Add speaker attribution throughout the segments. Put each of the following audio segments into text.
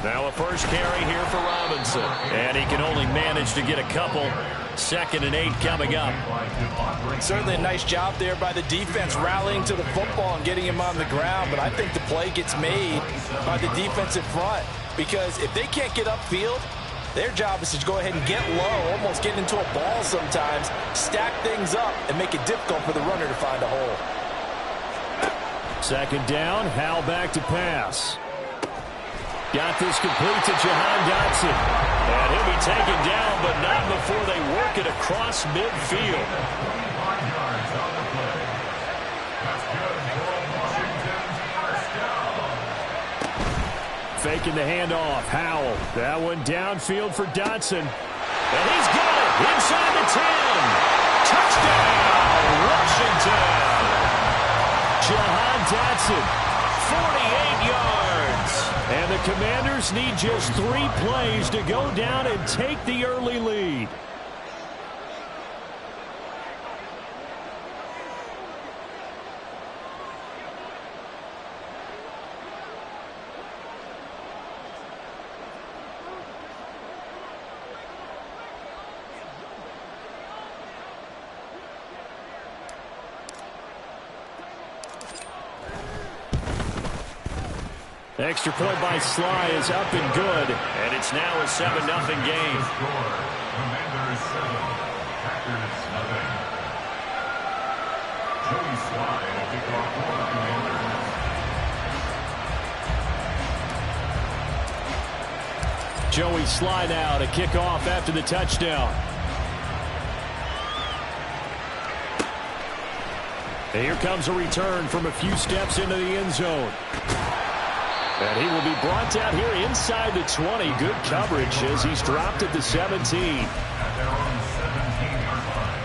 Speaker 1: Now a first carry here for Robinson. And he can only manage to get a couple. 2nd and 8 coming up.
Speaker 2: Certainly a nice job there by the defense rallying to the football and getting him on the ground. But I think the play gets made by the defensive front. Because if they can't get upfield, their job is to go ahead and get low, almost get into a ball sometimes, stack things up, and make it difficult for the runner to find a hole.
Speaker 1: 2nd down, Howell back to pass. Got this complete to Jahan Dotson. And he'll be taken down, but not before they work it across midfield. Faking the handoff. Howell. That one downfield for Dotson. And he's got it inside the 10. Touchdown, Washington. Jahan Dotson, 48 yards. And the Commanders need just 3 plays to go down and take the early lead. Extra point by Sly is up and good. And it's now a 7-0 game.
Speaker 3: Commanders 7, Packers 7. Joey Sly will kick off for the Commanders.
Speaker 1: Joey Sly now to kick off after the touchdown. And here comes a return from a few steps into the end zone. And he will be brought down here inside the 20. Good coverage as he's dropped at the 17.
Speaker 3: At their own 17-yard line.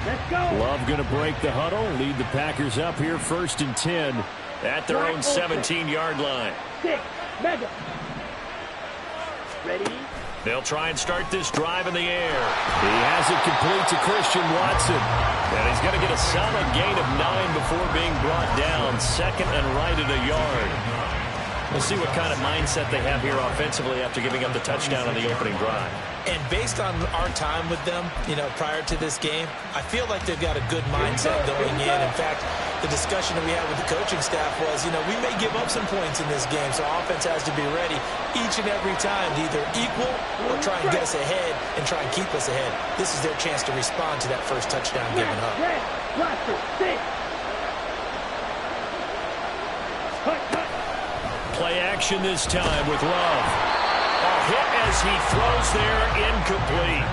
Speaker 4: Let's go.
Speaker 1: Love going to break the huddle, lead the Packers up here 1st and 10 at their own 17-yard line.
Speaker 4: 6, mega. Ready?
Speaker 1: They'll try and start this drive in the air. He has it complete to Christian Watson. And he's going to get a solid gain of 9 before being brought down. 2nd and right at a yard. We'll see what kind of mindset they have here offensively after giving up the touchdown on the opening drive.
Speaker 2: And based on our time with them, prior to this game, I feel like they've got a good mindset going in. In fact, the discussion that we had with the coaching staff was, we may give up some points in this game, so offense has to be ready each and every time to either equal or try and get us ahead and try and keep us ahead. This is their chance to respond to that first touchdown given up.
Speaker 1: Play action this time with Love. A hit as he throws there, incomplete.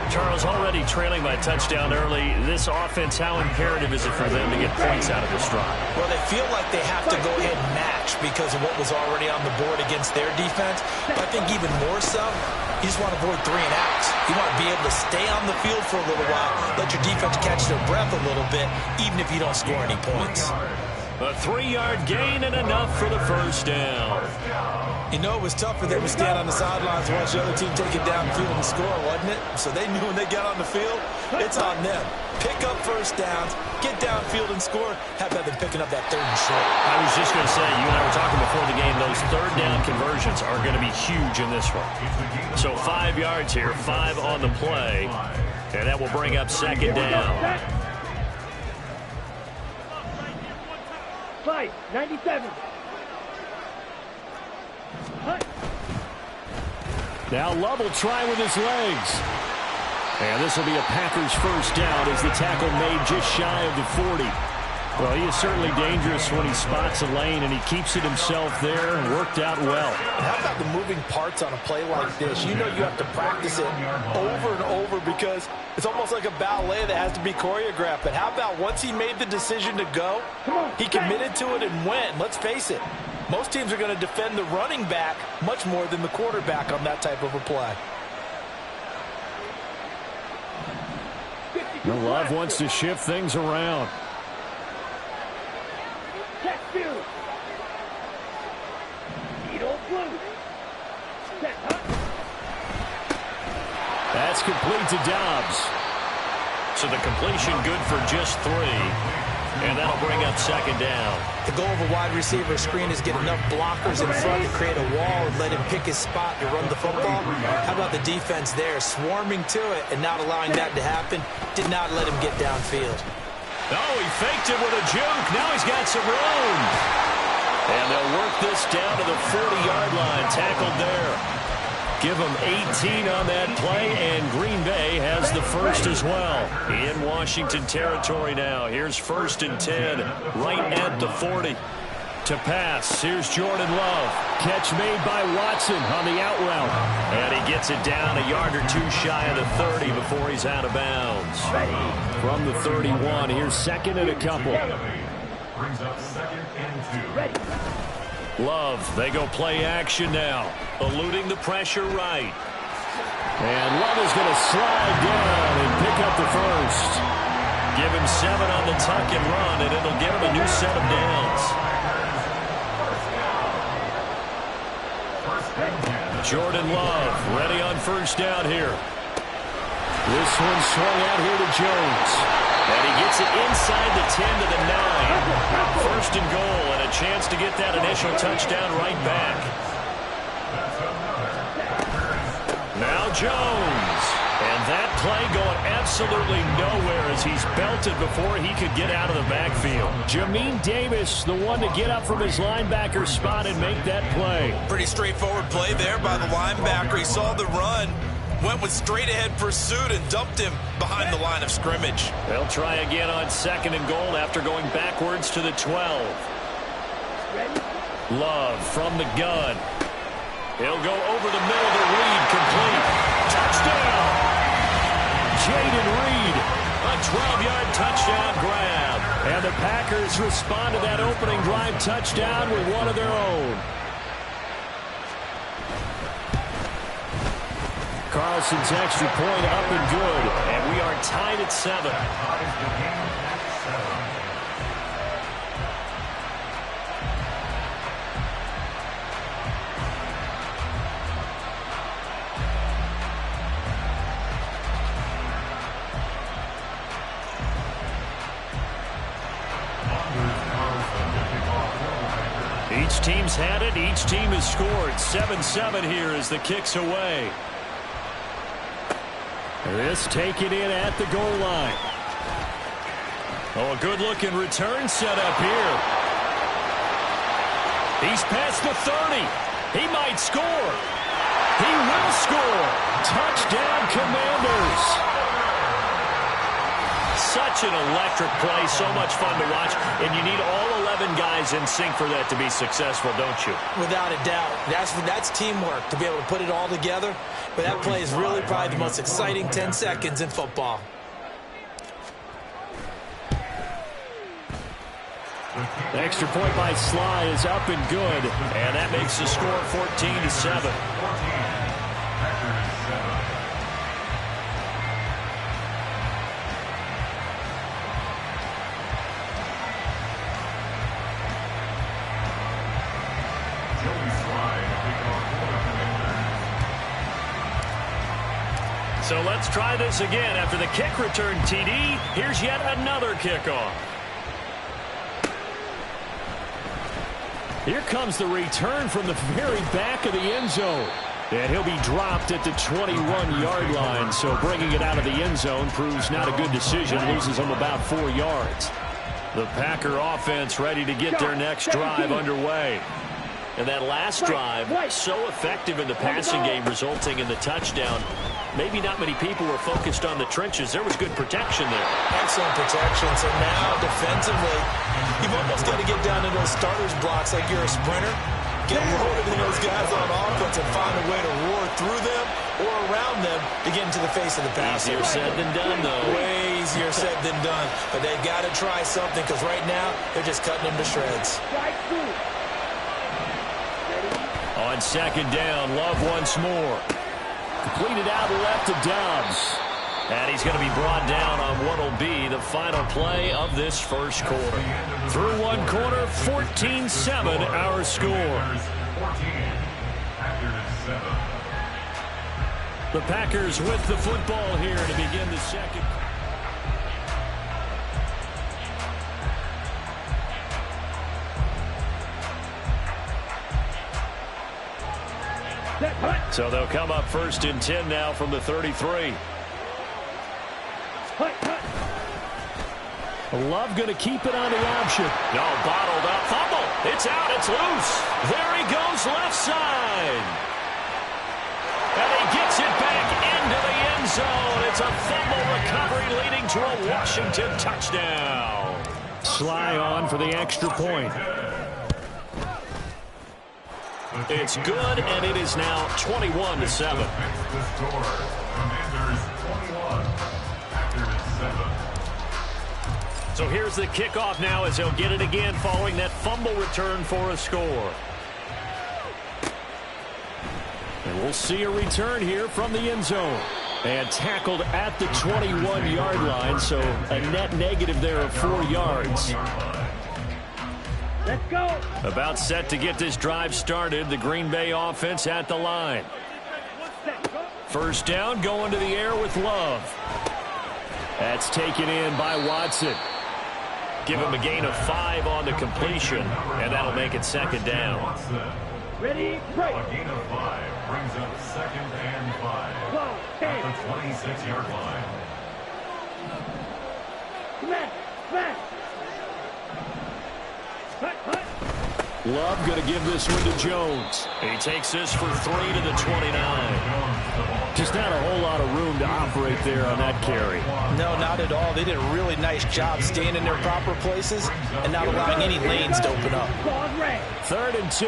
Speaker 1: Charles, already trailing by touchdown early. This offense, how imperative is it for them to get points out of this drive?
Speaker 2: Well, they feel like they have to go ahead and match because of what was already on the board against their defense. But I think even more so, you just want to avoid 3 and outs. You want to be able to stay on the field for a little while, let your defense catch their breath a little bit, even if you don't score any points.
Speaker 1: A 3-yard gain and enough for the first down.
Speaker 2: It was tough for them to stand on the sidelines and watch the other team take it downfield and score, wasn't it? So they knew when they got on the field, it's on them. Pick up first downs, get downfield and score. How about them picking up that 3rd and short?
Speaker 1: I was just going to say, you and I were talking before the game, those 3rd down conversions are going to be huge in this one. So 5 yards here, 5 on the play, and that will bring up 2nd down.
Speaker 4: 97.
Speaker 1: Now Love will try with his legs. And this will be a Packers first down as the tackle made just shy of the 40. Well, he is certainly dangerous when he spots a lane, and he keeps it himself there. Worked out well.
Speaker 2: And how about the moving parts on a play like this? You have to practice it over and over because it's almost like a ballet that has to be choreographed. But how about once he made the decision to go, he committed to it and went. Let's face it, most teams are going to defend the running back much more than the quarterback on that type of a play.
Speaker 1: Love wants to shift things around. That's complete to Dobbs. So the completion good for just 3. And that'll bring up second down.
Speaker 2: The goal of a wide receiver screen is get enough blockers in front to create a wall and let him pick his spot to run the football. How about the defense there, swarming to it and not allowing that to happen? Did not let him get downfield.
Speaker 1: Oh, he faked it with a juke. Now he's got some room. And they'll work this down to the 40-yard line. Tackled there. Give them 18 on that play, and Green Bay has the first as well. In Washington territory now. Here's 1st and 10, right at the 40. To pass, here's Jordan Love. Catch made by Watson on the out route. And he gets it down a yard or 2 shy of the 30 before he's out of bounds. From the 31, here's 2nd and a couple.
Speaker 3: Brings up 2nd and 2.
Speaker 1: Love, they go play action now. Eluding the pressure right. And Love is going to slide down and pick up the first. Give him 7 on the tuck and run, and it'll give him a new set of downs. Jordan Love ready on 1st down here. This one swung out here to Jones. And he gets it inside the 10 to the 9. 1st and goal, and a chance to get that initial touchdown right back. Now Jones. And that play going absolutely nowhere as he's belted before he could get out of the backfield. Jamin Davis, the one to get up from his linebacker spot and make that play.
Speaker 2: Pretty straightforward play there by the linebacker. He saw the run, went with straight-ahead pursuit, and dumped him behind the line of scrimmage.
Speaker 1: They'll try again on 2nd and goal after going backwards to the 12. Love from the gun. He'll go over the middle to Reed, complete. Touchdown! Jaden Reed, a 12-yard touchdown grab. And the Packers respond to that opening drive touchdown with one of their own. Carlson's extra point up and good. And we are tied at 7. Each team's had it. Each team has scored. 7-7 here as the kick's away. This taken in at the goal line. Oh, a good-looking return set up here. He's past the 30. He might score. He will score. Touchdown, Commanders. Such an electric play, so much fun to watch, and you need all 11 guys in sync for that to be successful, don't you?
Speaker 2: Without a doubt. That's teamwork, to be able to put it all together. But that play is really probably the most exciting 10 seconds in football.
Speaker 1: The extra point by Sly is up and good, and that makes the score 14-7. So let's try this again. After the kick return TD, here's yet another kickoff. Here comes the return from the very back of the end zone. And he'll be dropped at the 21-yard line. So bringing it out of the end zone proves not a good decision. Loses him about 4 yards. The Packer offense ready to get their next drive underway. And that last drive, so effective in the passing game, resulting in the touchdown. Maybe not many people were focused on the trenches. There was good protection there.
Speaker 2: Excellent protection. So now, defensively, you've almost got to get down to those starters blocks like you're a sprinter. Get loaded in those guys on offense and find a way to roar through them or around them to get into the face of the passer.
Speaker 1: Easier said than done, though.
Speaker 2: Way easier said than done. But they've got to try something because right now, they're just cutting them to shreds.
Speaker 1: On 2nd down, Love once more. Completed out left to Dobbs. And he's going to be brought down on what will be the final play of this first quarter. Through one quarter, 14-7 our score. The Packers with the football here to begin the second. So they'll come up 1st and 10 now from the 33.
Speaker 5: Love going to keep it on the option.
Speaker 1: No, bottled up. Fumble. It's out. It's loose. There he goes left side. And he gets it back into the end zone. It's a fumble recovery leading to a Washington touchdown.
Speaker 5: Sly on for the extra point.
Speaker 1: It's good, and it is now 21-7.
Speaker 3: The score, Commanders 21, Packers 7.
Speaker 1: So here's the kickoff now as he'll get it again following that fumble return for a score.
Speaker 5: And we'll see a return here from the end zone. And tackled at the 21-yard line, so a net negative there of 4 yards.
Speaker 4: Let's go.
Speaker 1: About set to get this drive started. The Green Bay offense at the line. First down, going to the air with Love. That's taken in by Watson. Give him a gain of 5 on the completion, and that'll make it 2nd down.
Speaker 4: Ready, break.
Speaker 3: A gain of 5 brings up 2nd and 5 at the 26-yard line.
Speaker 4: Smash, smash.
Speaker 5: Love going to give this one to Jones.
Speaker 1: He takes this for 3 to the 29.
Speaker 5: Just not a whole lot of room to operate there on that carry.
Speaker 2: No, not at all. They did a really nice job staying in their proper places and not allowing any lanes to open up.
Speaker 5: 3rd and 2.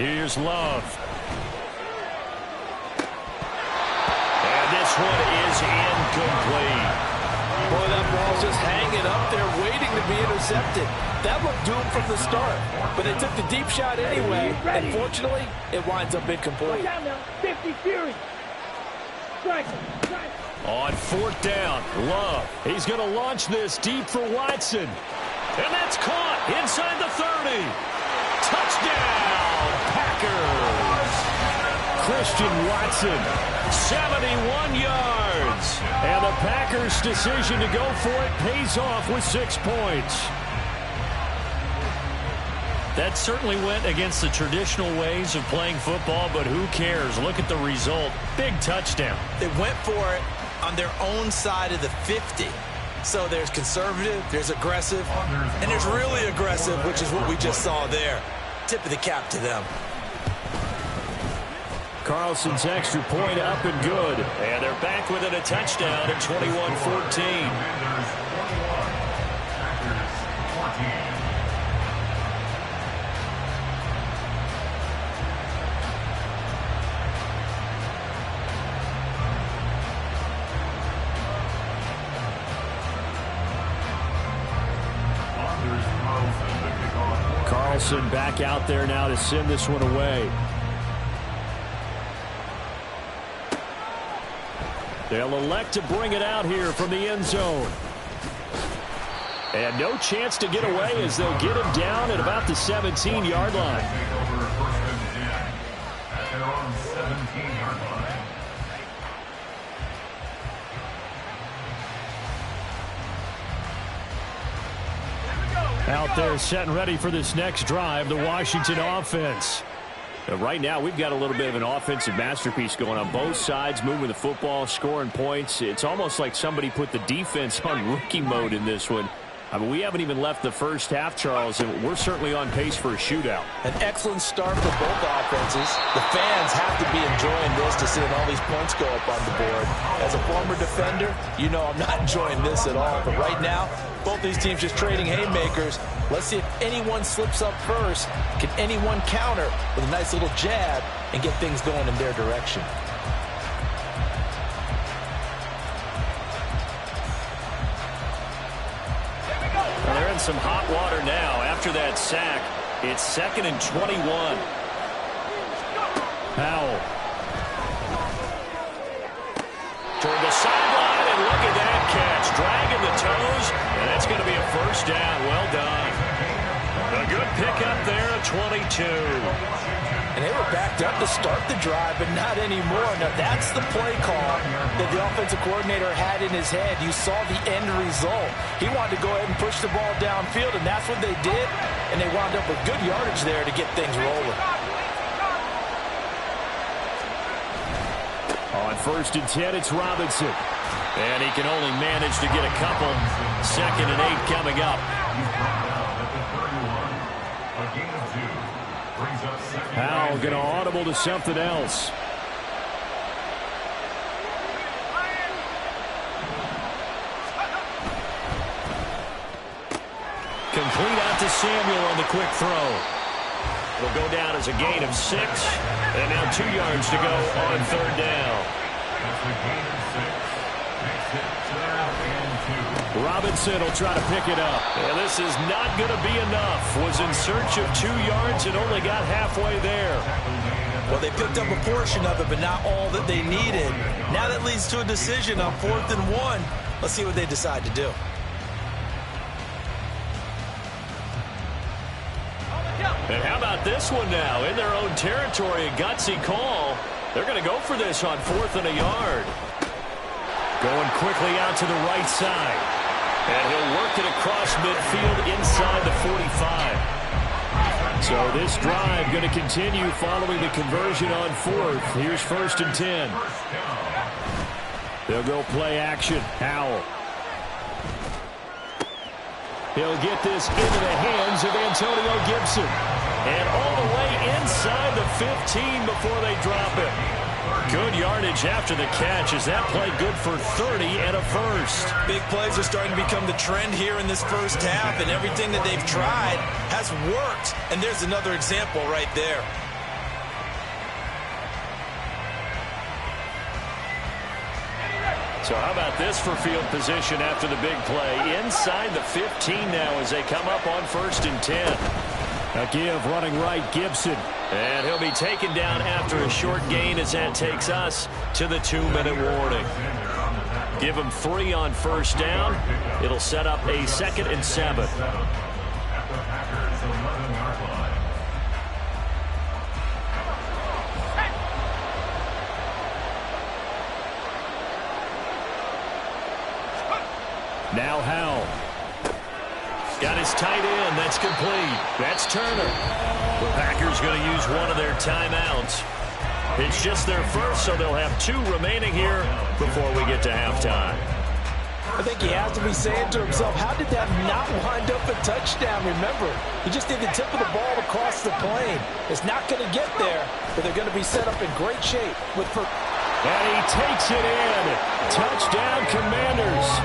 Speaker 5: Here's Love.
Speaker 1: And this one is incomplete.
Speaker 2: Boy, that ball's just hanging up there waiting to be intercepted. That looked doomed from the start, but they took the deep shot anyway. Unfortunately, it winds up incomplete.
Speaker 4: Down now, 50 Fury. Strike.
Speaker 5: On 4th down, Love. He's going to launch this deep for Watson.
Speaker 1: And that's caught inside the 30. Touchdown, Packers.
Speaker 5: Christian Watson.
Speaker 1: 71 yards.
Speaker 5: And the Packers' decision to go for it pays off with 6 points.
Speaker 1: That certainly went against the traditional ways of playing football, but who cares? Look at the result. Big touchdown.
Speaker 2: They went for it on their own side of the 50. So there's conservative, there's aggressive, and there's really aggressive, which is what we just saw there. Tip of the cap to them.
Speaker 5: Carlson's extra point up and good.
Speaker 1: And they're back within a touchdown at 21-14.
Speaker 5: Carlson back out there now to send this one away. They'll elect to bring it out here from the end zone. And no chance to get away as they'll get him down at about the 17-yard line. Out there set and ready for this next drive, the Washington offense. Right now, we've got a little bit of an offensive masterpiece going on both sides, moving the football, scoring points. It's almost like somebody put the defense on rookie mode in this one. I mean, we haven't even left the first half, Charles, and we're certainly on pace for a shootout.
Speaker 2: An excellent start for both offenses. The fans have to be enjoying this to seeing all these points go up on the board. As a former defender, you know I'm not enjoying this at all. But right now, both these teams just trading haymakers. Let's see if anyone slips up first. Can anyone counter with a nice little jab and get things going in their direction?
Speaker 1: Well, they're in some hot water now. After that sack, it's 2nd and 21.
Speaker 5: Powell.
Speaker 1: Toward the sideline, and look at that catch. Dragging the toes, and that's going to be a first down. Well done. A good pickup there at 22.
Speaker 2: And they were backed up to start the drive, but not anymore. Now, that's the play call that the offensive coordinator had in his head. You saw the end result. He wanted to go ahead and push the ball downfield, and that's what they did. And they wound up with good yardage there to get things rolling.
Speaker 5: On 1st and 10, it's Robinson.
Speaker 1: And he can only manage to get a couple. 2nd and 8 coming up.
Speaker 5: Howell going to audible to something else.
Speaker 1: Complete out to Samuel on the quick throw. It'll go down as a gain of 6. And now 2 yards to go on 3rd down.
Speaker 5: Robinson will try to pick it up.
Speaker 1: And this is not going to be enough. Was in search of 2 yards and only got halfway there.
Speaker 2: Well, they picked up a portion of it, but not all that they needed. Now that leads to a decision on 4th and 1. Let's see what they decide to do.
Speaker 1: And how about this one now? In their own territory, a gutsy call. They're going to go for this on 4th and a yard. Going quickly out to the right side. And he'll work it across midfield inside the 45.
Speaker 5: So this drive going to continue following the conversion on 4th. Here's 1st and 10. They'll go play action. Howell. He'll get this into the hands of Antonio Gibson.
Speaker 1: And all the way inside the 15 before they drop it. Good yardage after the catch. Is that play good for 30 and a first?
Speaker 2: Big plays are starting to become the trend here in this first half, and everything that they've tried has worked. And there's another example right there.
Speaker 1: So how about this for field position after the big play? Inside the 15 now as they come up on 1st and 10.
Speaker 5: A give running right, Gibson.
Speaker 1: And he'll be taken down after a short gain as that takes us to the 2-minute warning. Give him 3 on 1st down. It'll set up a 2nd and 7.
Speaker 5: Now Howell.
Speaker 1: Got his tight end. That's complete. That's Turner. The Packers going to use one of their timeouts. It's just their first, so they'll have 2 remaining here before we get to halftime.
Speaker 2: I think he has to be saying to himself, how did that not wind up a touchdown? Remember, he just did the tip of the ball across the plane. It's not going to get there, but they're going to be set up in great shape.
Speaker 5: And he takes it in. Touchdown, Commanders.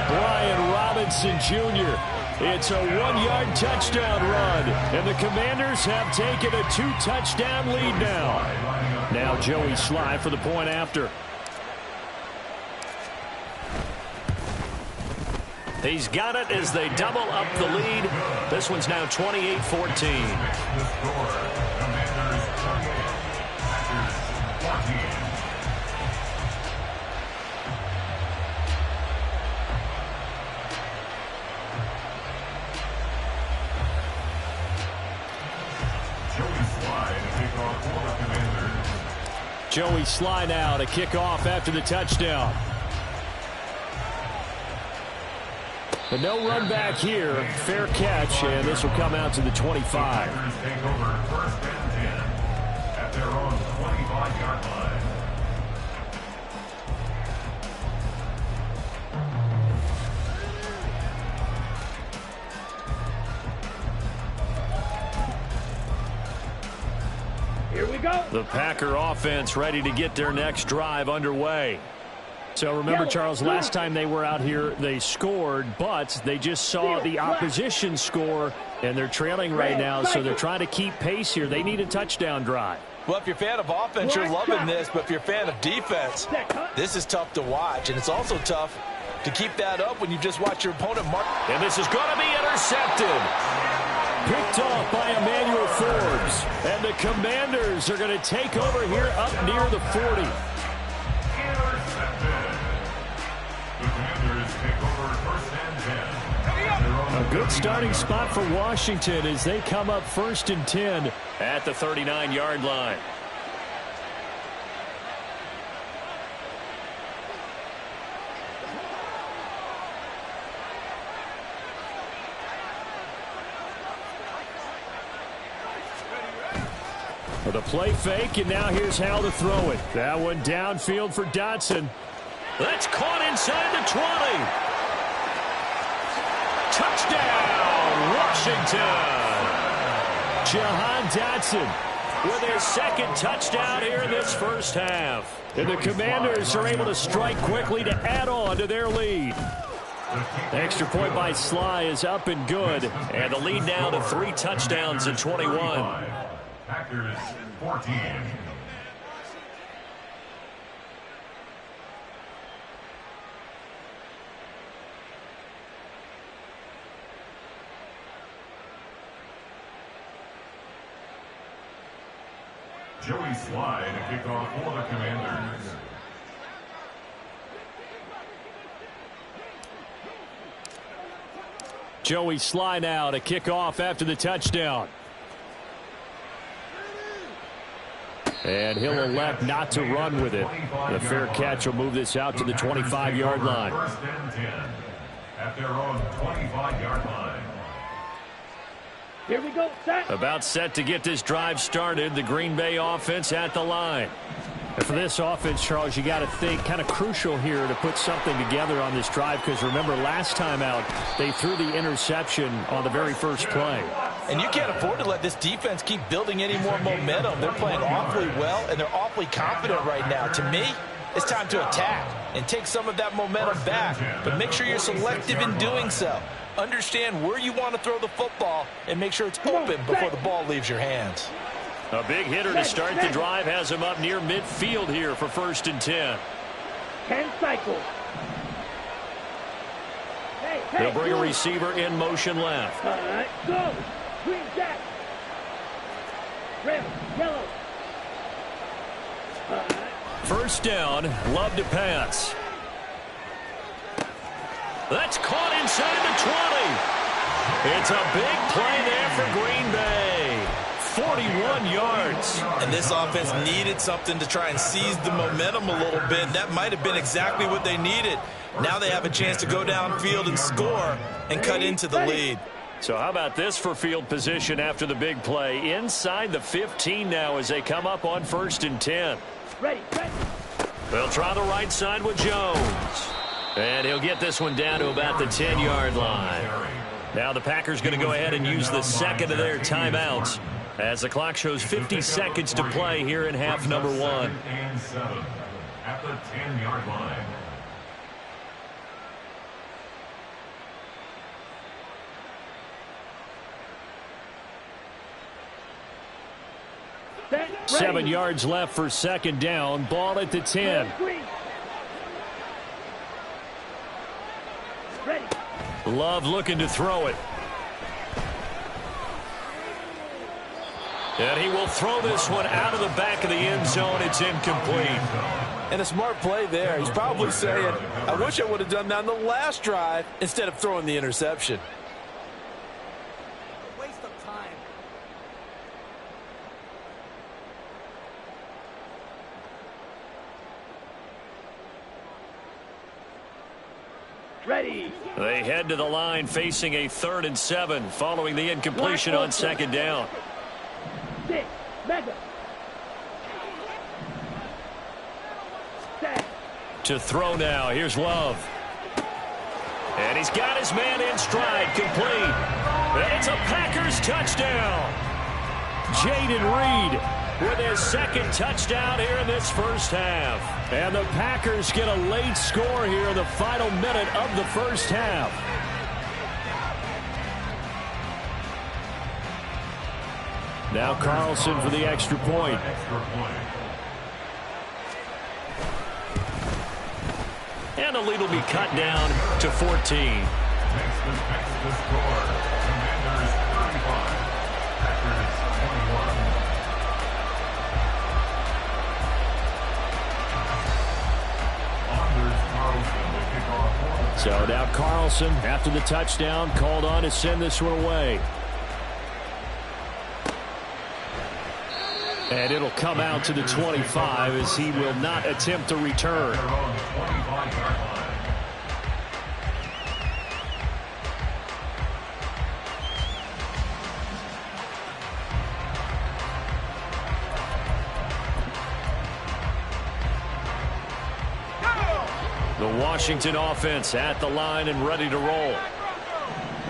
Speaker 5: Brian Robinson Jr. It's a 1-yard touchdown run, and the Commanders have taken a 2-touchdown lead now. Now Joey Sly for the point after.
Speaker 1: He's got it as they double up the lead. This one's now 28-14.
Speaker 5: Joey Sly now to kick off after the touchdown. But no run back here. Fair catch, and this will come out to the 25.
Speaker 3: Take over 1st and 10 at their own 25-yard line.
Speaker 4: Here we go.
Speaker 5: The Packer offense ready to get their next drive underway. So remember, Charles, last time they were out here, they scored, but they just saw the opposition score, and they're trailing right now, so they're trying to keep pace here. They need a touchdown drive.
Speaker 2: Well, if you're a fan of offense, you're loving this, but if you're a fan of defense, this is tough to watch, and it's also tough to keep that up when you just watch your opponent mark.
Speaker 1: And this is going to be intercepted.
Speaker 5: Picked off by Emmanuel Forbes, and the Commanders are going to take over here up near the 40. A good starting spot for Washington as they come up 1st and 10
Speaker 1: at the 39-yard line.
Speaker 5: The play fake, and now here's how to throw it. That one downfield for Dotson.
Speaker 1: That's caught inside the 20. Touchdown, Washington.
Speaker 5: Jahan Dotson
Speaker 1: with his second touchdown here in this first half.
Speaker 5: And the Commanders are able to strike quickly to add on to their lead. The extra point by Sly is up and good.
Speaker 1: And the lead now to 3 touchdowns and 21.
Speaker 3: Packers 14. Joey Sly to kick off for the Commanders.
Speaker 5: Joey Sly now to kick off after the touchdown. And he'll elect not to run with it. The fair catch will move this out to the 25-yard line.
Speaker 3: 1st and 10 at their own 25-yard line.
Speaker 4: Here we go, set.
Speaker 1: About set to get this drive started. The Green Bay offense at the line.
Speaker 5: And for this offense, Charles, you got to think kind of crucial here to put something together on this drive, because remember last time out they threw the interception on the very first play.
Speaker 2: And you can't afford to let this defense keep building any more momentum. They're playing awfully well, and they're awfully confident right now. To me, it's time to attack and take some of that momentum back, but make sure you're selective in doing so. Understand where you want to throw the football and make sure it's open before the ball leaves your hands.
Speaker 1: A big hitter to start the drive has him up near midfield here for 1st and 10.
Speaker 4: 10 cycles.
Speaker 1: They'll bring a receiver in motion left.
Speaker 4: All right, go. Green jack. Red, yellow. All right.
Speaker 1: First down, Love to pass. That's caught inside the 20. It's a big play there for Green Bay. 41 yards.
Speaker 2: And this offense needed something to try and seize the momentum a little bit. That might have been exactly what they needed. Now they have a chance to go downfield and score and cut into the lead.
Speaker 1: So how about this for field position after the big play? Inside the 15 now as they come up on 1st and 10.
Speaker 4: Ready, ready.
Speaker 1: They'll try the right side with Jones. And he'll get this one down to about the 10-yard line. Now the Packers going to go ahead and use the second of their timeouts as the clock shows 50 seconds to play here in half number 1.
Speaker 3: 2nd and 7 at the 10-yard line.
Speaker 4: Set, ready.
Speaker 5: 7 yards left for 2nd down. Ball at the 10.
Speaker 4: Green. Ready.
Speaker 1: Love looking to throw it. And he will throw this one out of the back of the end zone. It's incomplete.
Speaker 2: And a smart play there. He's probably saying, I wish I would have done that on the last drive instead of throwing the interception.
Speaker 4: Waste of time. Ready.
Speaker 1: They head to the line facing a 3rd and 7 following the incompletion on 2nd down.
Speaker 4: 6, mega. Set.
Speaker 1: To throw now. Here's Love. And he's got his man in stride, complete. And it's a Packers touchdown.
Speaker 5: Jaden Reed
Speaker 1: With his 2nd touchdown here in this first half.
Speaker 5: And the Packers get a late score here in the final minute of the first half. Now Carlson for the extra point.
Speaker 1: And the lead will be cut down to 14.
Speaker 3: Next to score. Commanders 35. Packers 21.
Speaker 5: So now Carlson, after the touchdown, called on to send this one away. And it'll come out to the 25 as he will not attempt to return. The Washington offense at the line and ready to roll.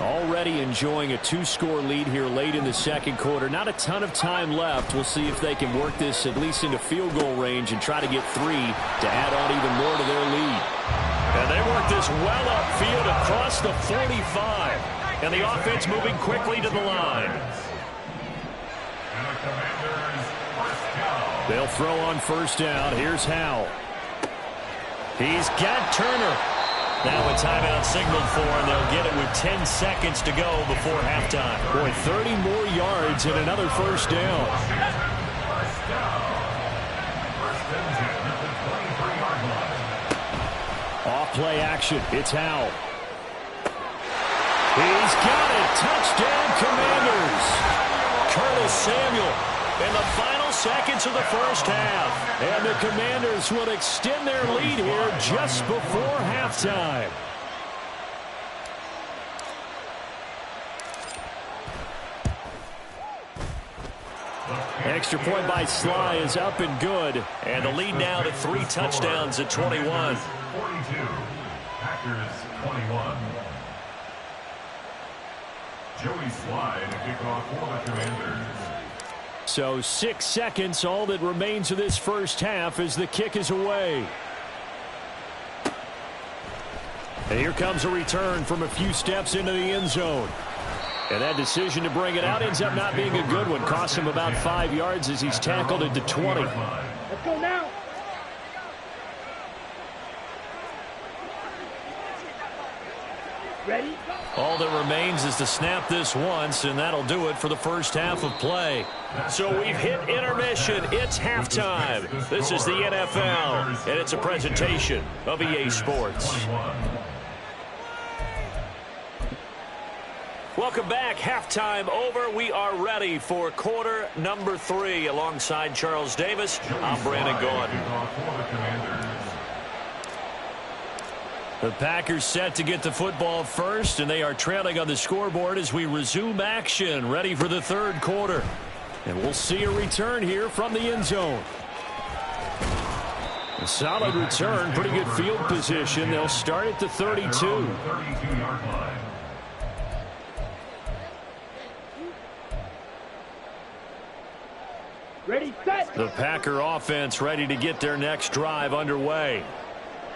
Speaker 5: Already enjoying a 2-score lead here late in the second quarter. Not a ton of time left. We'll see if they can work this at least into field goal range and try to get 3 to add on even more to their lead.
Speaker 1: And they work this well upfield across the 45. And the offense moving quickly to the line.
Speaker 5: They'll throw on first down. Here's Howell.
Speaker 1: He's got Turner. Now a timeout signaled for, and they'll get it with 10 seconds to go before halftime.
Speaker 5: Boy, 30 more yards and another first down. Off play action. It's Howell.
Speaker 1: He's got it. Touchdown, Commanders. Curtis Samuel in the final seconds of the first half.
Speaker 5: And the Commanders will extend their lead here just before halftime. Extra point by Sly is up and good.
Speaker 1: And the lead now to 3 touchdowns at 21.
Speaker 3: 42. Packers 21. Joey Sly to kick off for the Commanders.
Speaker 5: So 6 seconds, all that remains of this first half as the kick is away. And here comes a return from a few steps into the end zone. And that decision to bring it out ends up not being a good one. Cost him about 5 yards as he's tackled at the 20.
Speaker 4: Let's go now. Ready?
Speaker 1: All that remains is to snap this once, and that'll do it for the first half of play. So we've hit intermission. It's halftime. This is the NFL, and it's a presentation of EA Sports. Welcome back. Halftime over. We are ready for quarter number 3. Alongside Charles Davis, I'm Brandon Gordon. The Packers set to get the football first, and they are trailing on the scoreboard as we resume action, ready for the third quarter.
Speaker 5: And we'll see a return here from the end zone. A solid return, pretty good field position. They'll start at the 32.
Speaker 3: 32-yard line.
Speaker 4: Ready, set.
Speaker 5: The Packer offense ready to get their next drive underway.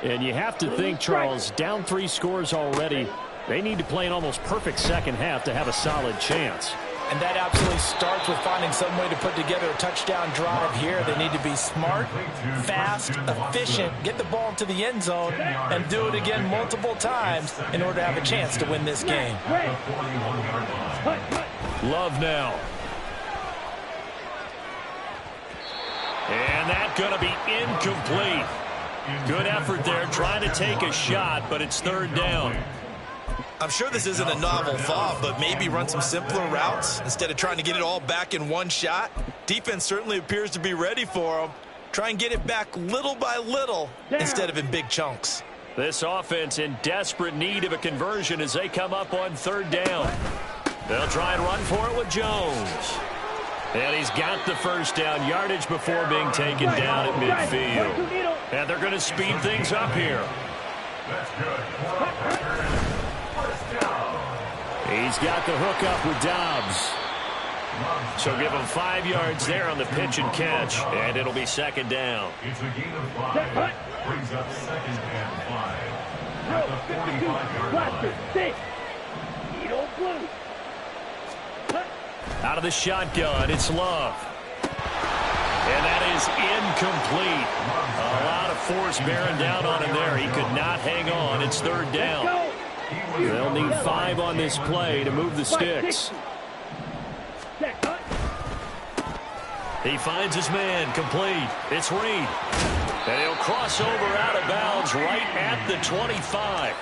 Speaker 5: And you have to think, Charles, down 3 scores already. They need to play an almost perfect second half to have a solid chance.
Speaker 2: And that absolutely starts with finding some way to put together a touchdown drive here. They need to be smart, fast, efficient, get the ball into the end zone, and do it again multiple times in order to have a chance to win this game.
Speaker 5: Love now.
Speaker 1: And that's going to be incomplete. Good effort there trying to take a shot, but it's third down.
Speaker 2: I'm sure this isn't a novel thought, but maybe run some simpler routes instead of trying to get it all back in one shot. Defense certainly appears to be ready for them. Try and get it back little by little instead of in big chunks.
Speaker 1: This offense in desperate need of a conversion as they come up on third down. They'll try and run for it with Jones. And he's got the first down yardage before being taken down at midfield. And they're going to speed things up here.
Speaker 3: That's good.
Speaker 5: He's got the hook up with Dobbs.
Speaker 1: So give him 5 yards there on the pitch and catch, and it'll be second down.
Speaker 3: It's a gain of 5. Brings up second and 5. At the 45-yard line.
Speaker 5: Out of the shotgun, it's Love.
Speaker 1: And that is incomplete. A lot of force bearing down on him there. He could not hang on. It's third down.
Speaker 5: They'll need 5 on this play to move the sticks.
Speaker 1: He finds his man, complete. It's Reed. And he'll cross over out of bounds right at the 25.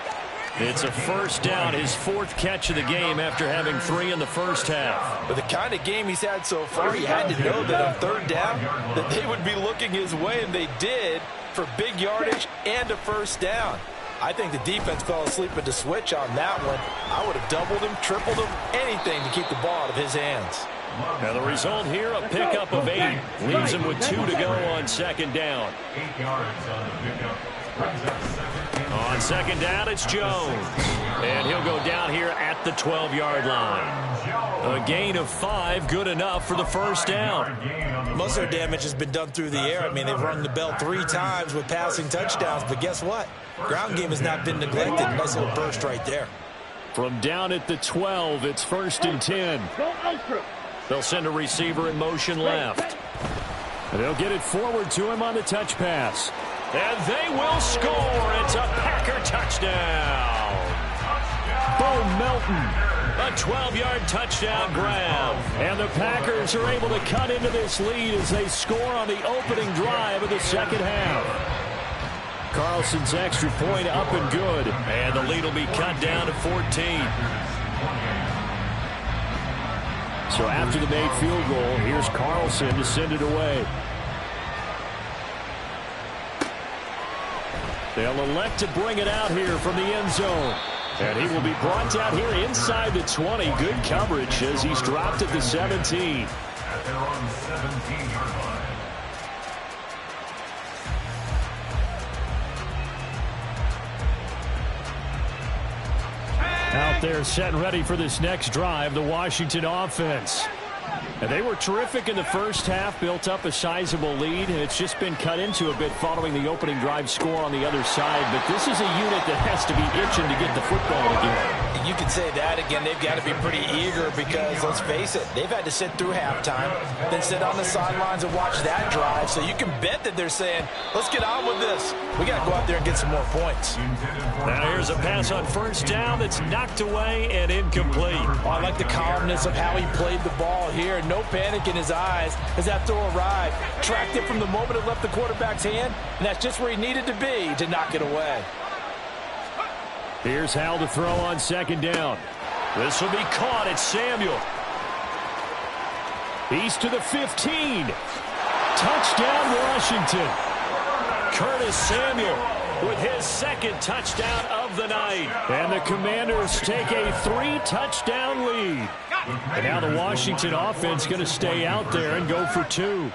Speaker 1: It's a first down, his 4th catch of the game after having 3 in the first half.
Speaker 2: With the kind of game he's had so far, he had to know that on 3rd down that they would be looking his way, and they did, for big yardage and a first down. I think the defense fell asleep at the switch on that one. I would have doubled him, tripled him, anything to keep the ball out of his hands.
Speaker 1: Now the result here, a pickup of 8. Leaves him with 2 to go on 2nd down.
Speaker 3: 8 yards on the pickup. Brings up 2nd.
Speaker 1: On 2nd down, it's Jones. And he'll go down here at the 12-yard line. A gain of 5, good enough for the first down.
Speaker 2: Most of their damage has been done through the air. I mean, they've rung the bell 3 times with passing touchdowns. But guess what? Ground game has not been neglected. Nice little burst right there.
Speaker 5: From down at the 12, it's 1st and 10.
Speaker 1: They'll send a receiver in motion left.
Speaker 5: And they'll get it forward to him on the touch pass.
Speaker 1: And they will score. It's a Packer touchdown. Bo Melton. A 12-yard touchdown grab.
Speaker 5: And the Packers are able to cut into this lead as they score on the opening drive of the 2nd half. Carlson's extra point up and good.
Speaker 1: And the lead will be cut down to 14.
Speaker 5: So after the made field goal, here's Carlson to send it away. They'll elect to bring it out here from the end zone. And he will be brought down here inside the 20. Good coverage as he's dropped at the 17.
Speaker 3: At their own 17-yard line.
Speaker 5: Out there set and ready for this next drive, the Washington offense. And they were terrific in the first half, built up a sizable lead, and it's just been cut into a bit following the opening drive score on the other side. But this is a unit that has to be itching to get the football again.
Speaker 2: You could say that again. They've got to be pretty eager because, let's face it, they've had to sit through halftime, then sit on the sidelines and watch that drive. So you can bet that they're saying, let's get on with this. We got to go out there and get some more points.
Speaker 1: Now here's a pass on first down that's knocked away and incomplete.
Speaker 2: Oh, I like the calmness of how he played the ball here. No panic in his eyes as that throw arrived. Tracked it from the moment it left the quarterback's hand, and that's just where he needed to be to knock it away.
Speaker 5: Here's Hal to throw on 2nd down.
Speaker 1: This will be caught. It's Samuel.
Speaker 5: He's to the 15. Touchdown, Washington.
Speaker 1: Curtis Samuel with his 2nd touchdown of the night.
Speaker 5: And the Commanders take a 3-touchdown lead. And now the Washington offense going to stay out there and go for 2.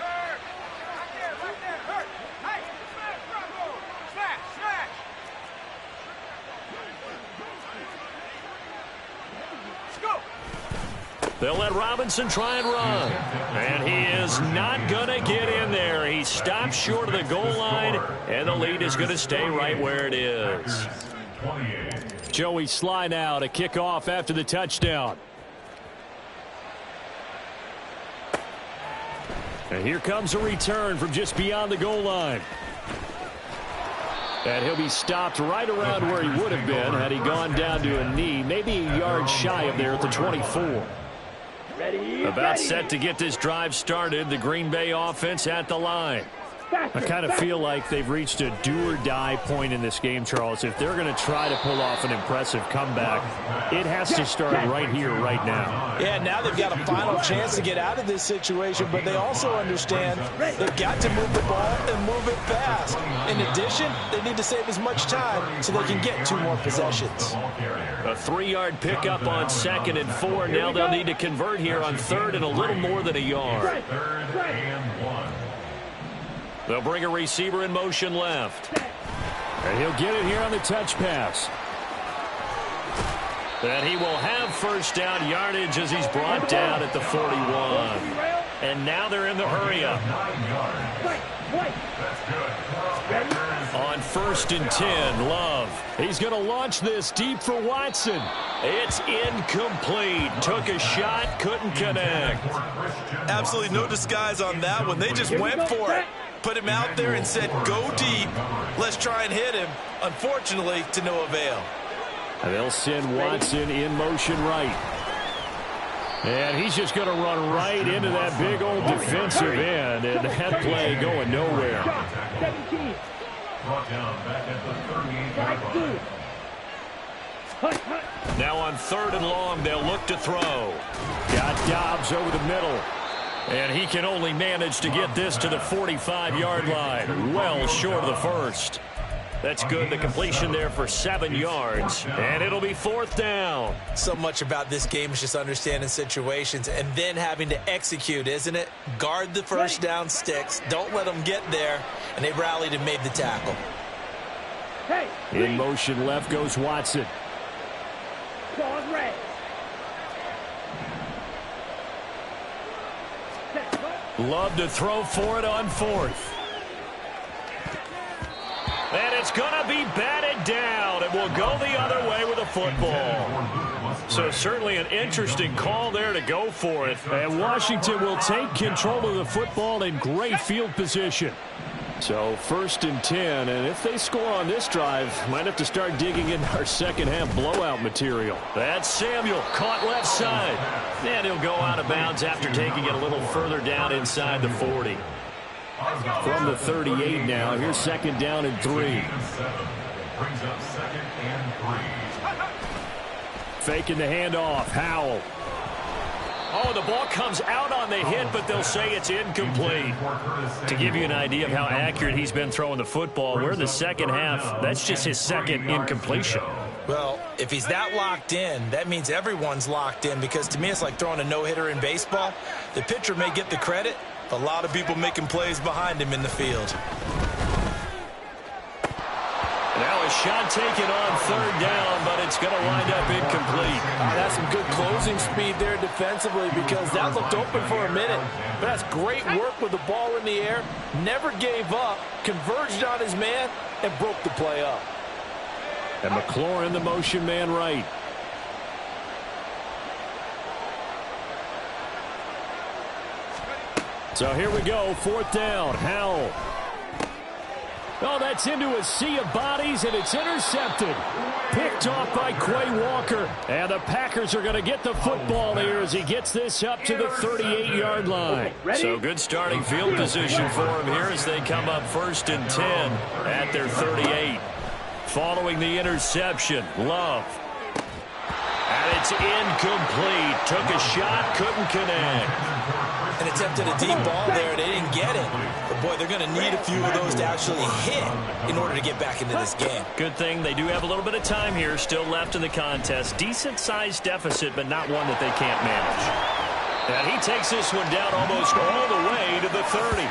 Speaker 1: They'll let Robinson try and run. And he is not going to get in there. He stops short of the goal line, and the lead is going to stay right where it is.
Speaker 5: Joey Sly now to kick off after the touchdown. And here comes a return from just beyond the goal line. And he'll be stopped right around where he would have been had he gone down to a knee, maybe a yard shy of there at the 24.
Speaker 1: About set to get this drive started, the Green Bay offense at the line.
Speaker 5: I kind of feel like they've reached a do-or-die point in this game, Charles. If they're going to try to pull off an impressive comeback, it has to start right here, right now.
Speaker 2: Yeah, now they've got a final chance to get out of this situation, but they also understand they've got to move the ball and move it fast. In addition, they need to save as much time so they can get 2 more possessions.
Speaker 1: A 3-yard pickup on 2nd and 4. Now they'll need to convert here on 3rd and a little more than a yard.
Speaker 3: 3rd and 1.
Speaker 1: They'll bring a receiver in motion left.
Speaker 5: And he'll get it here on the touch pass.
Speaker 1: And he will have first down yardage as he's brought down at the 41. And now they're in the hurry-up. On 1st and 10, Love.
Speaker 5: He's going to launch this deep for Watson.
Speaker 1: It's incomplete. Took a shot, couldn't connect.
Speaker 2: Absolutely no disguise on that one. They just went for it. Put him out there and said, go deep. Let's try and hit him. Unfortunately, to no avail.
Speaker 5: And they'll send Watson in motion right. And he's just going to run right into that big old defensive end. And that play going nowhere.
Speaker 3: Brought down back at the 38-yard line.
Speaker 1: Now on 3rd and long, they'll look to throw.
Speaker 5: Got Dobbs over the middle.
Speaker 1: And he can only manage to get this to the 45-yard line. Well short of the first. That's good. The completion there for 7 yards. And it'll be 4th down.
Speaker 2: So much about this game is just understanding situations and then having to execute, isn't it? Guard the first down sticks. Don't let them get there. And they rallied and made the tackle.
Speaker 5: In motion left goes Watson.
Speaker 1: Love to throw for it on 4th. And it's going to be batted down. It will go the other way with a football. So certainly an interesting call there to go for it.
Speaker 5: And Washington will take control of the football in great field position. So 1st and 10, and if they score on this drive, might have to start digging into our second half blowout material.
Speaker 1: That's Samuel, caught left side. And he'll go out of bounds after taking it a little further down inside the 40.
Speaker 5: From the 38 now, here's 2nd down and 3.
Speaker 3: Brings up 2nd and 3.
Speaker 5: Faking the handoff, Howell.
Speaker 1: Oh, the ball comes out on the hit, but they'll say it's incomplete. To give you an idea of how accurate he's been throwing the football, we're in the second half. That's just his 2nd incompletion.
Speaker 2: Well, if he's that locked in, that means everyone's locked in, because to me it's like throwing a no-hitter in baseball. The pitcher may get the credit, but a lot of people making plays behind him in the field.
Speaker 1: Now a shot taken on 3rd down, but it's going to wind up incomplete.
Speaker 6: That's some good closing speed there defensively, because that looked open for a minute. But that's great work with the ball in the air. Never gave up, converged on his man, and broke the play up.
Speaker 5: And McLaurin, the motion man right. So here we go, 4th down, Howell. Oh, that's into a sea of bodies, and it's intercepted. Picked off by Quay Walker. And the Packers are going to get the football here as he gets this up to the 38-yard line.
Speaker 1: So good starting field position for him here as they come up 1st and 10 at their 38. Following the interception, Love. And it's incomplete. Took a shot, couldn't connect.
Speaker 2: And attempted a deep ball there. They didn't get it. But, boy, they're going to need a few of those to actually hit in order to get back into this game.
Speaker 1: Good thing they do have a little bit of time here still left in the contest. Decent-sized deficit, but not one that they can't manage. And he takes this one down almost all the way to the 30.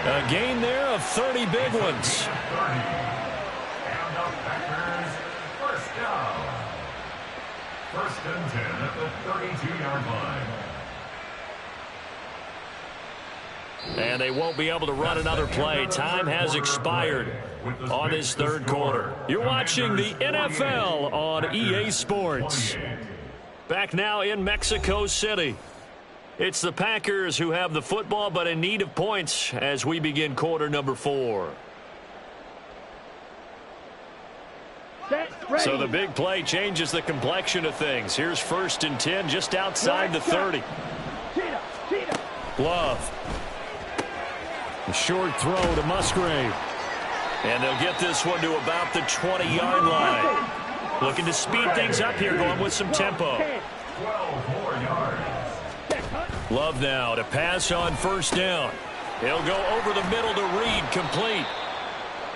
Speaker 1: A gain there of 30 big ones.
Speaker 3: And the Packers, 1st down. 1st and 10 at the 32-yard line.
Speaker 1: And they won't be able to run another play. Time has expired on this 3rd quarter. You're watching the NFL on EA Sports. Back now in Mexico City. It's the Packers who have the football, but in need of points as we begin quarter number 4. So the big play changes the complexion of things. Here's 1st and 10 just outside the 30. Love. A short throw to Musgrave. And they'll get this one to about the 20-yard line. Looking to speed things up here, going with some tempo.
Speaker 3: 12 more yards.
Speaker 1: Love now to pass on 1st down. He'll go over the middle to Reed, complete.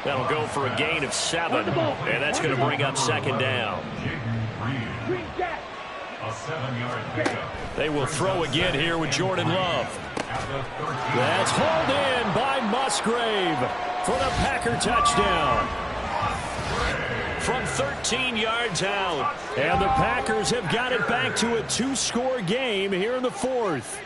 Speaker 1: That'll go for a gain of 7, and that's going to bring up 2nd down.
Speaker 3: A 7-yard pickup.
Speaker 1: They will throw again here with Jordan Love.
Speaker 5: That's hauled in by Musgrave for the Packer touchdown.
Speaker 1: From 13 yards out.
Speaker 5: And the Packers have got it back to a 2-score game here in the 4th.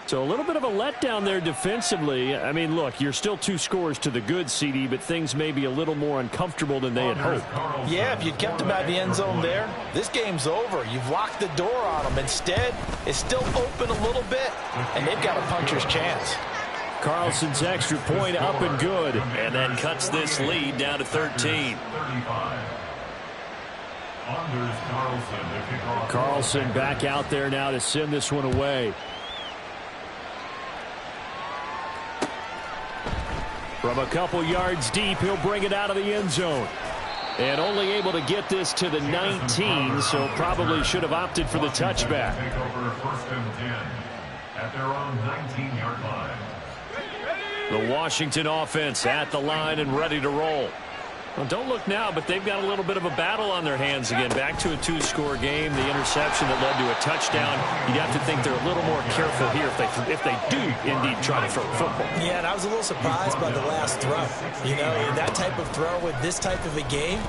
Speaker 5: So a little bit of a letdown there defensively. I mean, look, you're still 2 scores to the good, CD, but things may be a little more uncomfortable than they had hoped.
Speaker 6: Yeah, if you kept them out of the end zone there, this game's over. You've locked the door on them. Instead, it's still open a little bit, and they've got a puncher's chance.
Speaker 5: Carlson's extra point up and good.
Speaker 1: And then cuts this lead down to 13.
Speaker 5: Carlson back out there now to send this one away. From a couple yards deep, he'll bring it out of the end zone. And only able to get this to the 19, so probably should have opted for the touchback.
Speaker 3: Take over 1st and 10 at their own 19-yard line.
Speaker 5: The Washington offense at the line and ready to roll. Well, don't look now, but they've got a little bit of a battle on their hands again. Back to a 2-score game. The interception that led to a touchdown. You'd have to think they're a little more careful here if they do indeed try to throw the football.
Speaker 2: Yeah, and I was a little surprised by the last throw. You know, that type of throw with this type of a game,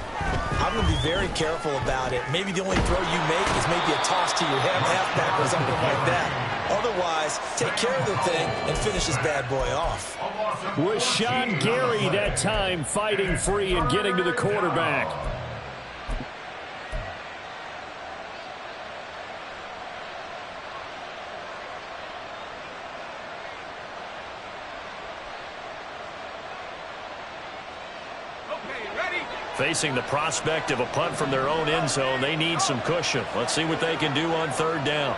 Speaker 2: I'm going to be very careful about it. Maybe the only throw you make is maybe a toss to your halfback or something like that. Otherwise, take care of the thing and finish this bad boy off.
Speaker 5: Was Sean Gary that time fighting free and getting to the quarterback. Facing the prospect of a punt from their own end zone, they need some cushion. Let's see what they can do on 3rd down.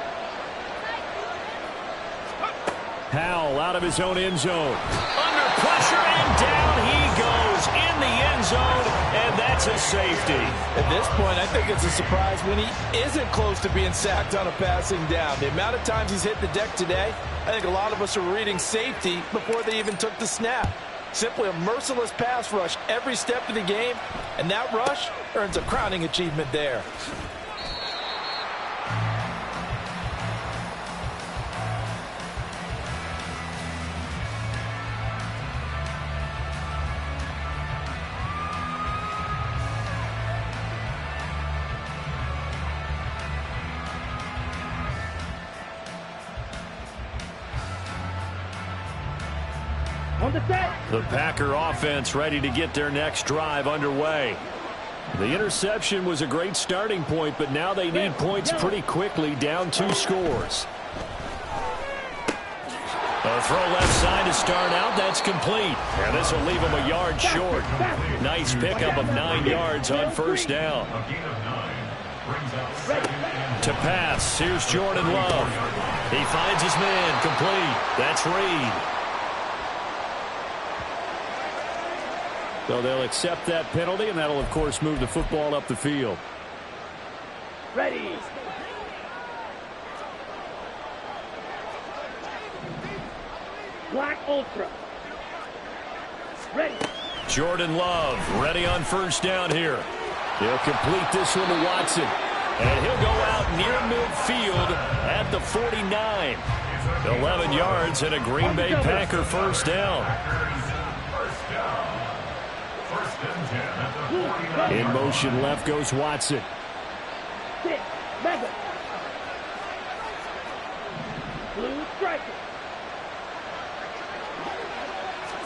Speaker 5: Howell out of his own end zone. Under pressure, and down he goes in the end zone, and that's a safety.
Speaker 6: At this point, I think it's a surprise when he isn't close to being sacked on a passing down. The amount of times he's hit the deck today, I think a lot of us are reading safety before they even took the snap. Simply a merciless pass rush every step of the game, and that rush earns a crowning achievement there.
Speaker 5: The Packer offense ready to get their next drive underway. The interception was a great starting point, but now they need points pretty quickly, down 2 scores. A throw left side to start out. That's complete. And this will leave him a yard short. Nice pickup of 9 yards on 1st down. To pass. Here's Jordan Love. He finds his man. Complete. That's Reed. So they'll accept that penalty, and that'll, of course, move the football up the field.
Speaker 4: Ready. Black Ultra. Ready.
Speaker 5: Jordan Love ready on 1st down here. He'll complete this one to Watson. And he'll go out near midfield at the 49. 11 yards and a Green Bay Packer 1st down. In motion left goes Watson.
Speaker 4: 6, Mega. Blue striker.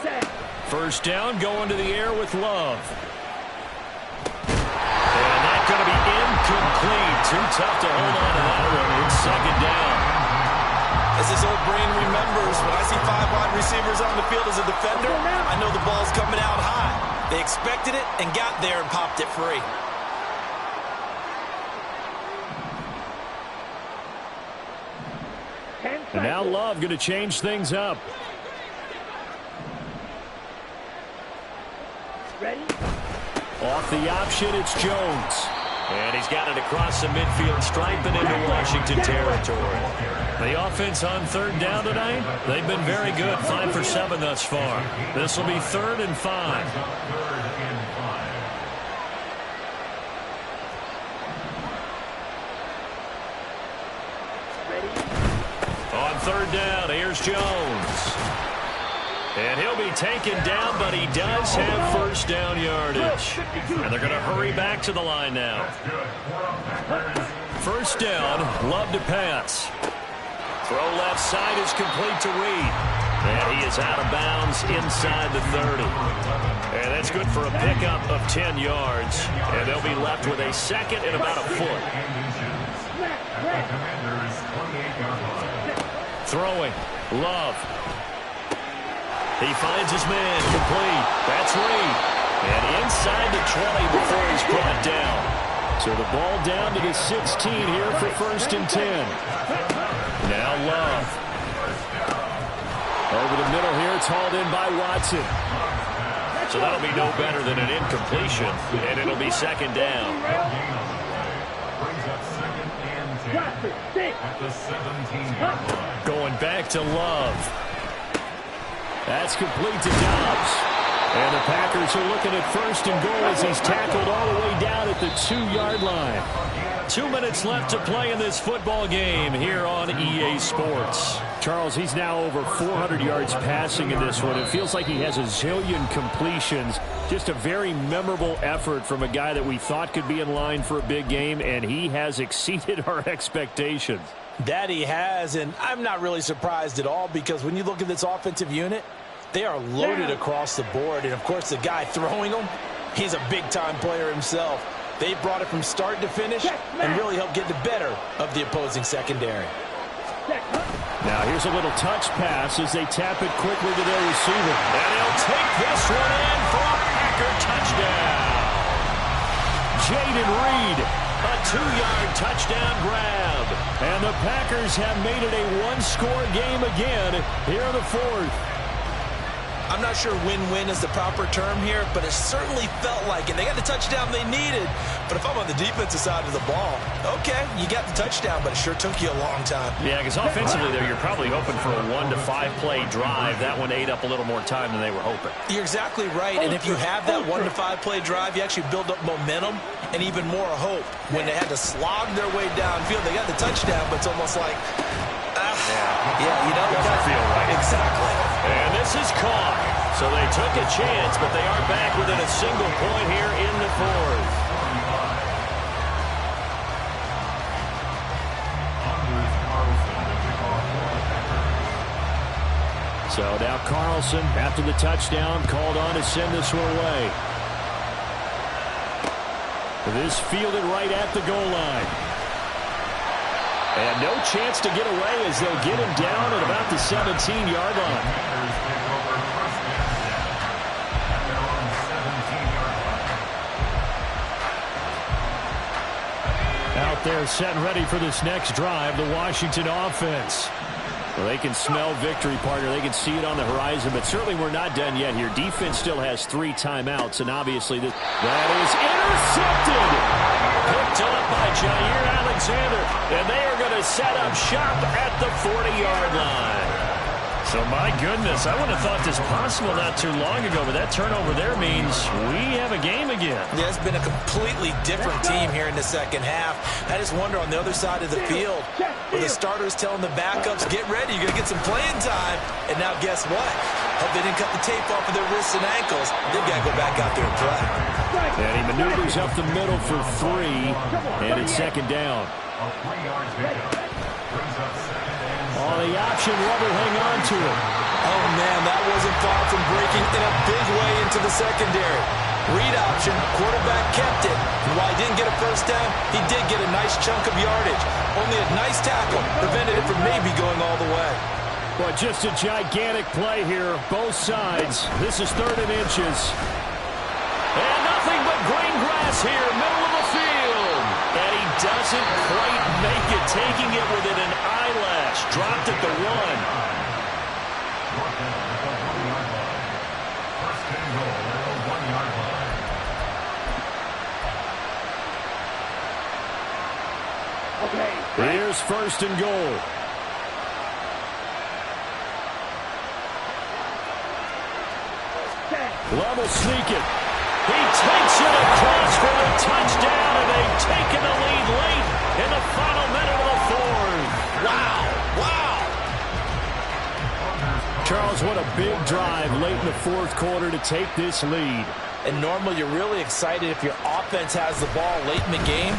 Speaker 4: 7.
Speaker 5: 1st down, going to the air with Love. And that's going to be incomplete. Too tough to hold on to that one. It's 2nd down.
Speaker 2: As this old brain remembers, when I see 5 wide receivers on the field as a defender, I know the ball's coming out high. They expected it and got there and popped it free.
Speaker 5: And now Love going to change things up.
Speaker 4: Ready.
Speaker 5: Off the option, it's Jones. And he's got it across the midfield stripe and into Washington territory. The offense on 3rd down tonight, they've been very good, 5 for 7 thus far. This will be 3rd and 5. On 3rd down, here's Jones. And he'll be taken down, but he does have 1st down yardage. And they're going to hurry back to the line now. 1st down, Love to pass. Throw left side is complete to Reed. And he is out of bounds inside the 30. And that's good for a pickup of 10 yards. And they'll be left with a 2nd and about a foot. Throwing. Love. He finds his man. Complete. That's Reed. And inside the 20 before he's brought down. So the ball down to the 16 here for 1st and 10. Now Love. Over the middle here, it's hauled in by Watson.
Speaker 1: So that'll be no better than an incompletion, and it'll be second down.
Speaker 3: Brings up second and 10 at the 17-yard line.
Speaker 5: Going back to Love. That's complete to Dobbs. And the Packers are looking at first and goal as he's tackled all the way down at the 2-yard line. 2 minutes left to play in this football game here on EA Sports. Charles, he's now over 400 yards passing in this one. It feels like he has a zillion completions. Just a very memorable effort from a guy that we thought could be in line for a big game, and he has exceeded our expectations.
Speaker 2: That he has, and I'm not really surprised at all because when you look at this offensive unit, they are loaded across the board. And, of course, the guy throwing them, he's a big-time player himself. They brought it from start to finish and really helped get the better of the opposing secondary.
Speaker 5: Now here's a little touch pass as they tap it quickly to their receiver. And he'll take this one in for a Packer touchdown. Jaden Reed, a 2-yard touchdown grab. And the Packers have made it a one-score game again here in the fourth.
Speaker 2: I'm not sure win-win is the proper term here, but it certainly felt like it. They got the touchdown they needed. But if I'm on the defensive side of the ball, okay, you got the touchdown, but it sure took you a long time.
Speaker 5: Yeah, because offensively there, you're probably hoping for a 1 to 5 play drive. That one ate up a little more time than they were hoping.
Speaker 2: You're exactly right. And if you have that 1 to 5 play drive, you actually build up momentum and even more hope. When they had to slog their way downfield, they got the touchdown, but it's almost like, you know,
Speaker 5: doesn't feel right.
Speaker 2: Exactly.
Speaker 1: And this is caught. So they took a chance, but they are back within a single point here in the fourth.
Speaker 5: So now Carlson, after the touchdown, called on to send this one away. This fielded right at the goal line. And no chance to get away as they'll get him down at about the 17-yard line. Out there set and ready for this next drive, the Washington offense. Well, they can smell victory, partner. They can see it on the horizon, but certainly we're not done yet here. Defense still has 3 timeouts, and obviously that is intercepted. Picked up by Jair Alexander, and they are going to set up shop at the 40-yard line. So, my goodness, I wouldn't have thought this possible not too long ago, but that turnover there means we have a game again.
Speaker 2: Yeah, it's been a completely different team here in the second half. I just wonder on the other side of the field, where the starters telling the backups, get ready, you're going to get some playing time. And now guess what? Hope they didn't cut the tape off of their wrists and ankles. They've got to go back out there and play.
Speaker 5: And he maneuvers up the middle for 3, and it's second down.
Speaker 3: A 3-yard pickup. Brings up second and
Speaker 5: Oh, the option, Weber hang on to it.
Speaker 2: Oh, man, that wasn't far from breaking in a big way into the secondary. Read option, quarterback kept it. And while he didn't get a first down, he did get a nice chunk of yardage. Only a nice tackle prevented it from maybe going all the way.
Speaker 5: Well, just a gigantic play here, both sides. This is 3rd and inches. And nothing but green grass here, middle of the field. And he doesn't quite make it, taking it within an eyelash. Dropped at the 1. Here's 1st and goal. Love will sneak it. He takes it across for the touchdown, and they've taken the lead late in the final minute of the 4th.
Speaker 2: Wow, wow.
Speaker 5: Charles, what a big drive late in the 4th quarter to take this lead.
Speaker 2: And normally you're really excited if your offense has the ball late in the game.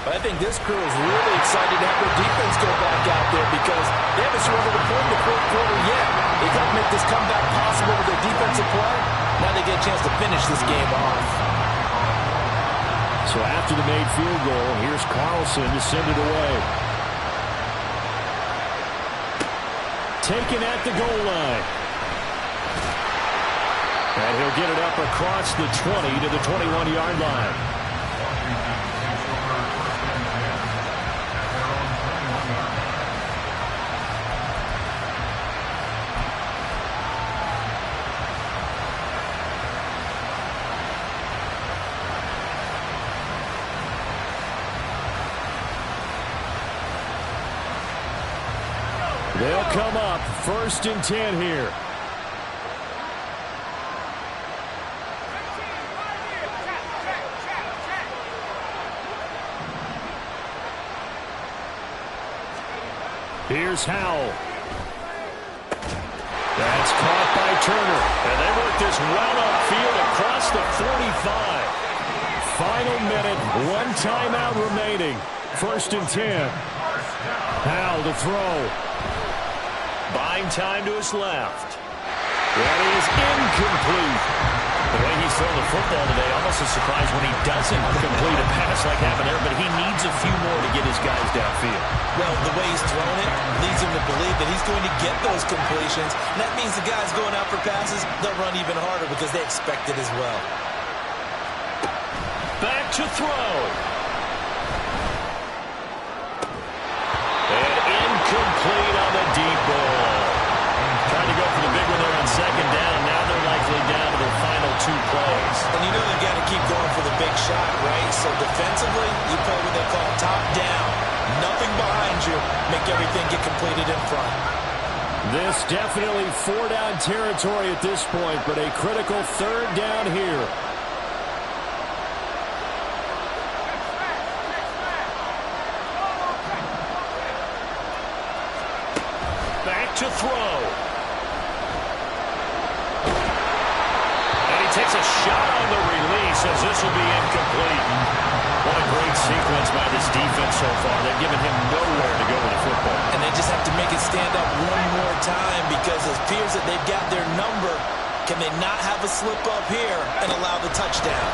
Speaker 2: But I think this crew is really excited to have their defense go back out there because they haven't surrendered a point in the 4th quarter yet. They helped make this comeback possible with their defensive play. Now they get a chance to finish this game off.
Speaker 5: So after the made field goal, here's Carlson to send it away. Taken at the goal line. And he'll get it up across the 20 to the 21-yard line. They'll come up 1st and 10 here. Here's Howell. That's caught by Turner.
Speaker 1: And they work this well upfield across the 45.
Speaker 5: Final minute, 1 timeout remaining. 1st and 10. Howell to throw.
Speaker 1: Buying time to his left. That is incomplete. The way he's thrown the football today, almost a surprise when he doesn't complete a pass like happened there, but he needs a few more to get his guys downfield.
Speaker 2: Well, the way he's thrown it leads him to believe that he's going to get those completions. And that means the guys going out for passes, they'll run even harder because they expect it as well.
Speaker 1: Back to throw. And incomplete on the deep ball. Trying to go for the big one there on 2nd down. Now they're likely down to their final 2 plays.
Speaker 2: And you know they've got to keep going for the big shot, right? So defensively, you play what they call top down. Nothing behind you. Make everything get completed in front.
Speaker 5: This definitely 4-down territory at this point, but a critical 3rd down here.
Speaker 1: Back to throw. And he takes a shot on the release as this will be incomplete. What a great sequence by this defense so far. They've given him nowhere to go with the football.
Speaker 2: And they just have to make it stand up one more time because it appears that they've got their number. Can they not have a slip up here and allow the touchdown?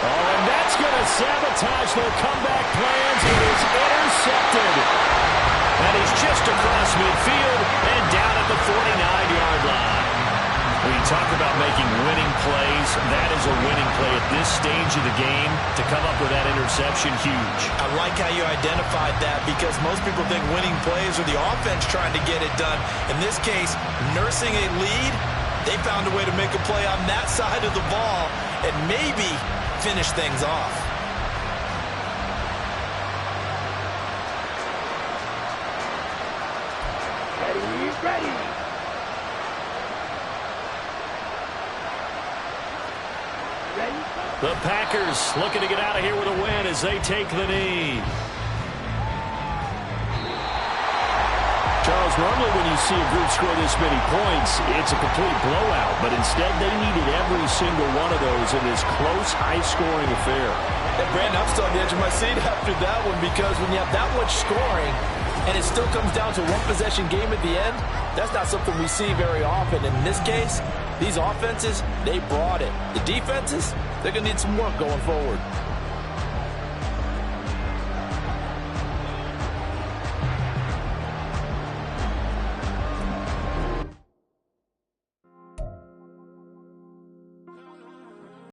Speaker 5: Oh, and that's going to sabotage their comeback plans. It is intercepted.
Speaker 1: And he's just across midfield and down at the 49-yard line. When you talk about making winning plays, that is a winning play at this stage of the game. To come up with that interception, huge.
Speaker 2: I like how you identified that because most people think winning plays are the offense trying to get it done. In this case, nursing a lead, they found a way to make a play on that side of the ball and maybe finish things off.
Speaker 4: Ready.
Speaker 1: The Packers looking to get out of here with a win as they take the knee.
Speaker 5: Charles, normally when you see a group score this many points, it's a complete blowout. But instead, they needed every single one of those in this close, high-scoring affair.
Speaker 6: And Brandon, I'm still on the edge of my seat after that one because when you have that much scoring and it still comes down to 1-possession game at the end, that's not something we see very often. In this case, these offenses, they brought it. The defenses, they're going to need some work going forward.